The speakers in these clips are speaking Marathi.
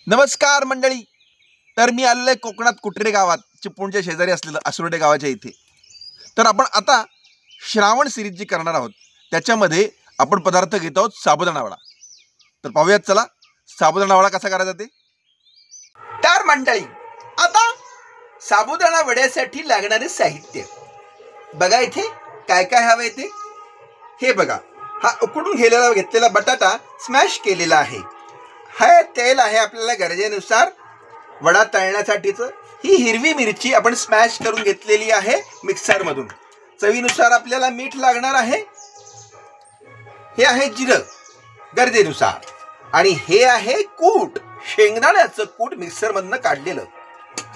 नमस्कार मंडळी. तर मी आलेलो आहे कोकणात कुटरे गावात, चिपळूणच्या शेजारी असलेलं असुर्डे गावाच्या इथे. तर आपण आता श्रावण सिरीज जी करणार आहोत त्याच्यामध्ये आपण पदार्थ घेत आहोत साबुदाणा वडा. तर पाहूयात चला साबुदाणा वडा कसा करायचा ते. तर मंडळी, आता साबुदाणा वड्यासाठी लागणारे साहित्य बघा. इथे काय काय हवं ते हे बघा. हा उकडून घेतलेला बटाटा स्मॅश केलेला आहे. हे तेल आहे आपल्याला गरजेनुसार वडा तळण्यासाठीचं. ही हिरवी मिरची आपण स्मॅश करून घेतलेली आहे मिक्सरमधून. चवीनुसार आपल्याला मीठ लागणार आहे. हे आहे जिरं गरजेनुसार. आणि हे आहे कूट, शेंगदाण्याचं कूट मिक्सरमधनं काढलेलं.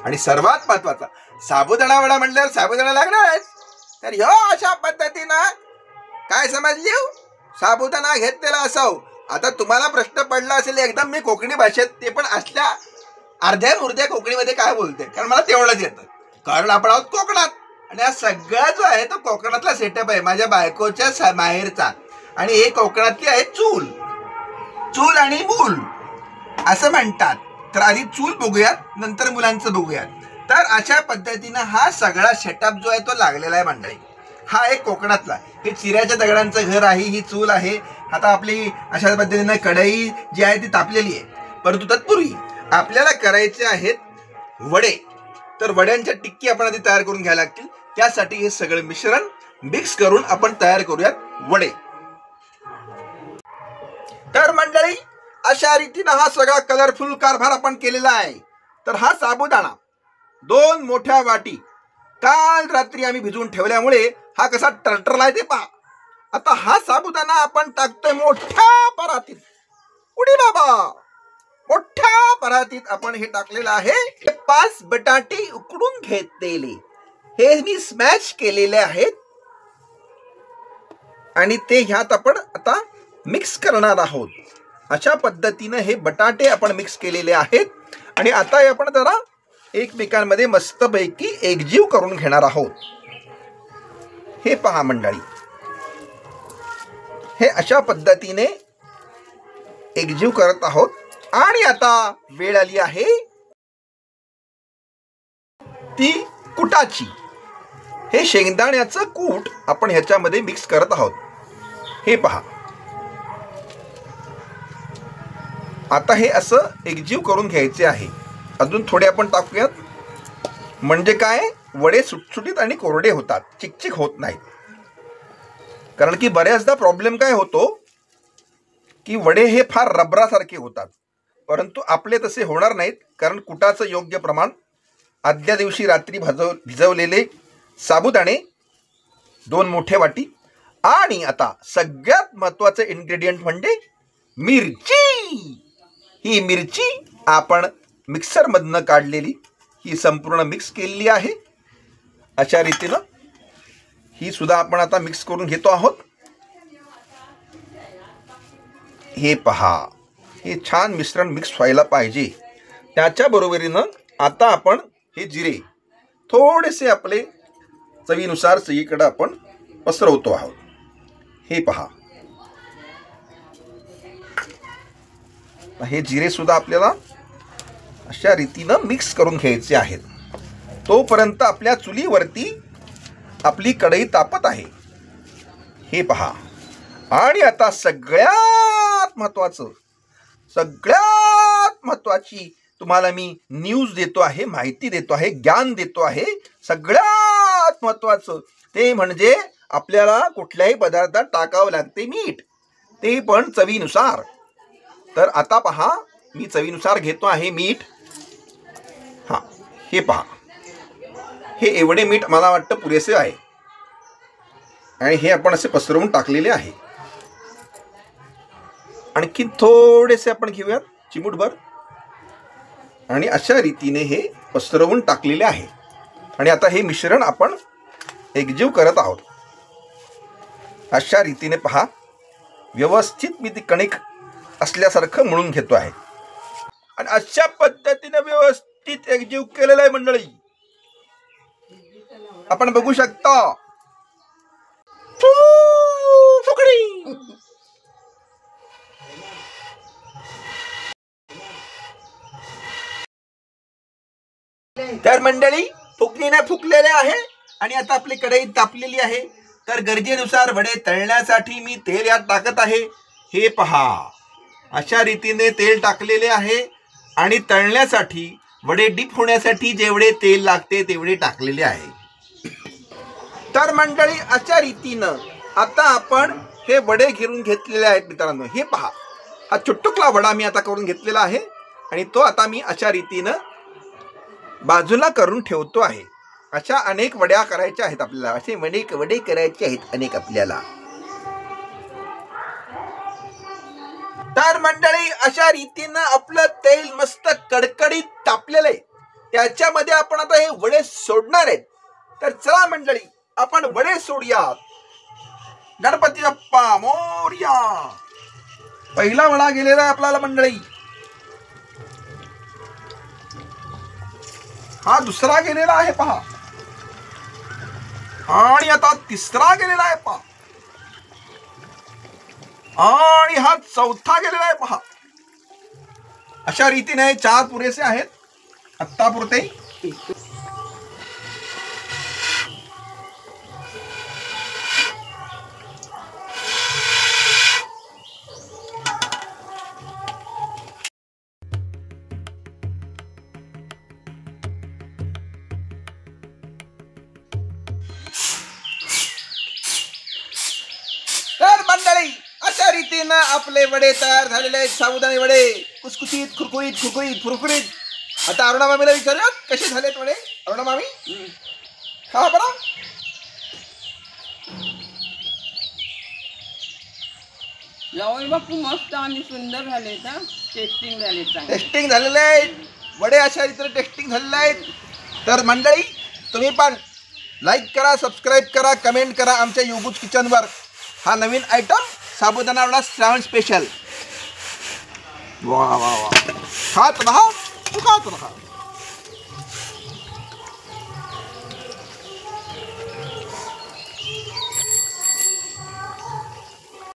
आणि सर्वात महत्वाचा, साबुदाणा वडा म्हटल्यावर साबुदाणा लागणार आहे. तर ह्यो अशा पद्धतीनं काय समजले, साबुदाणा घेतलेला असाव. आता तुम्हाला प्रश्न पडला असेल एकदम मी कोकणी भाषेत, ते पण असल्या अर्ध्या मुर्ध्या कोकणीमध्ये काय बोलते, कारण मला तेवढंच येतं, कारण आपण आहोत कोकणात. आणि हा सगळा जो आहे तो कोकणातला सेटअप आहे, माझ्या बायकोच्या माहेरचा. आणि हे कोकणातली आहे चूल. चूल आणि मूल असं म्हणतात. तर आधी चूल बघूयात, नंतर मुलांचं बघूयात. तर अशा पद्धतीनं हा सगळा सेटअप जो आहे तो लागलेला आहे मंडळी. हा एक कोकणातला, हे चिऱ्याच्या दगडांचं घर आहे, ही चूल आहे. आता आपली अशा पद्धतीनं कढई जी आहे ती तापलेली आहे. परंतु तत्पूर्वी आपल्याला करायचे आहेत वडे. तर वड्यांच्या टिक्की आपण आधी तयार करून घ्यायला लागतील. त्यासाठी हे सगळे मिश्रण मिक्स करून आपण तयार करूयात वडे. तर मंडळी, अशा रीतीनं हा सगळा कलरफुल कारभार आपण केलेला आहे. तर हा साबुदाणा 2 मोठ्या वाटी काल रात्री आम्ही भिजवून ठेवल्यामुळे हा कसा टरटरलाय ते पहा. आता हा साबुदाणा आपण टाकतोय मोठ्या परातीत. उडी बाबा, मोठ्या परातीत आपण हे टाकलेलं आहे. 5 बटाटे उकडून घेतलेले, हे मी स्मॅश केलेले आहेत. आणि ते ह्यात आपण आता मिक्स करणार आहोत. अशा पद्धतीनं हे बटाटे आपण मिक्स केलेले आहेत. आणि आता हे आपण जरा एकमेकांमध्ये मस्तपैकी एकजीव करून घेणार आहोत. हे पहा मंडळी, हे अशा पद्धतीने एकजीव करत आहोत. आणि आता वेळ आली आहे ती कुटाची. हे शेंगदाण्याचं कूट आपण ह्याच्यामध्ये मिक्स करत आहोत. हे पहा, आता हे असं एकजीव करून घ्यायचे आहे. अजून थोडे आपण टाकूयात, म्हणजे काय, वडे सुटसुटीत आणि कोरडे होतात, चिकचिक होत नाहीत. कारण की बऱ्याचदा प्रॉब्लेम काय होतो की वडे हे फार रबरासारखे होतात. परंतु आपले तसे होणार नाहीत, कारण कुटाचं योग्य प्रमाण, आदल्या दिवशी रात्री भिजवलेले साबुदाणे 2 मोठे वाटी. आणि आता सगळ्यात महत्त्वाचं इन्ग्रेडियंट म्हणजे मिरची. ही मिरची आपण मिक्सरमधनं काढलेली, ही संपूर्ण मिक्स केलेली आहे. अशा रीतीनं ही सुद्धा आपण आता मिक्स करून घेतो आहोत. हे पहा, हे छान मिश्रण मिक्स व्हायला पाहिजे. त्याच्या बरोबरीनं आता आपण हे जिरे थोडेसे आपले चवीनुसार सगळीकडे आपण पसरवतो आहोत. हे पहा, हे जिरे सुद्धा आपल्याला अशा रीतीनं मिक्स करून घ्यायचे आहेत. तोपर्यंत आपल्या चुलीवरती आपली कढई तापत आहे. हे पहा. आणि आता सगळ्यात महत्वाची तुम्हाला मी न्यूज देतो आहे, माहिती देतो आहे, ज्ञान देतो आहे. सगळ्यात महत्वाचं ते म्हणजे आपल्याला कुठल्याही पदार्थात टाकावं लागते मीठ, ते पण चवीनुसार. तर आता पहा, मी चवीनुसार घेतो आहे मीठ. हां, हे पहा, हे एवढे मीठ मला वाटतं पुरेसे आहे. आणि हे आपण असे पसरवून टाकलेले आहे. आणखी थोडेसे आपण घेऊयात, चिमूटभर. आणि अशा रीतीने हे पसरवून टाकलेले आहे. आणि आता हे मिश्रण आपण एकजीव करत आहोत. अशा रीतीने पहा, व्यवस्थित मी ती कणिक असल्यासारखं मळून घेतो आहे. आणि अशा पद्धतीने व्यवस्थित एकजीव केलेला आहे मंडळी. आपण बघू शकता. तर मंडळी फुकणीने फुकलेले आहे आणि आता आपली कढई तापलेली आहे. तर गरजेनुसार वडे तळण्यासाठी मी तेल यात टाकत आहे. हे पहा, अशा रीतीने तेल टाकलेले आहे आणि तळण्यासाठी वडे डीप होण्यासाठी जेवढे तेल लागते तेवढे टाकलेले आहे. तर मंडळी अशा रीतीनं आता आपण हे वडे घेऊन घेतलेले आहेत मित्रांनो. हे पहा, हा चुटुकला वडा मी आता करून घेतलेला आहे आणि तो आता मी अशा रीतीनं बाजूला करून ठेवतो आहे. अशा अनेक वड्या करायच्या आहेत आपल्याला. असे अनेक वडे करायचे आहेत अनेक आपल्याला. तर मंडळी अशा रीतीनं आपलं तेल मस्त कडकडीत तापलेलं आहे. त्याच्यामध्ये आपण आता हे वडे सोडणार आहेत. तर चला मंडळी आपण वडे सोडूयात. गणपती बाप्पा मोरया. पहिला वडा गेलेला आहे आपल्याला मंडळी. हा दुसरा गेलेला आहे पहा आणि आता तिसरा गेलेला आहे पहा आणि हा चौथा गेलेला आहे पहा. अशा रीतीने 4 पुरेसे आहेत आत्तापुरते. तर मंडळी अशा रीतीनं आपले वडे तयार झालेले आहेत. साबुदाणे वडे कुसकुशीत खुरकुरीत खुरकुरीत फुरफुरीत. आता अरुणा मामीला विचारूया कसे झालेत वडे. अरुणा मामी खा बरं. जावई बापू मस्त आणि सुंदर झाले. टेस्टिंग झाले. टेस्टिंग झालेले आहेत वडे. अशा रीतीने टेस्टिंग झालेले आहेत. तर मंडळी तुम्ही पण लाईक करा, सबस्क्राईब करा, कमेंट करा आमच्या योगूज किचनवर. हा नवीन आयटम साबुदाणा वडा श्रावण स्पेशल. वा वा वा. खात रहा, खात रहा.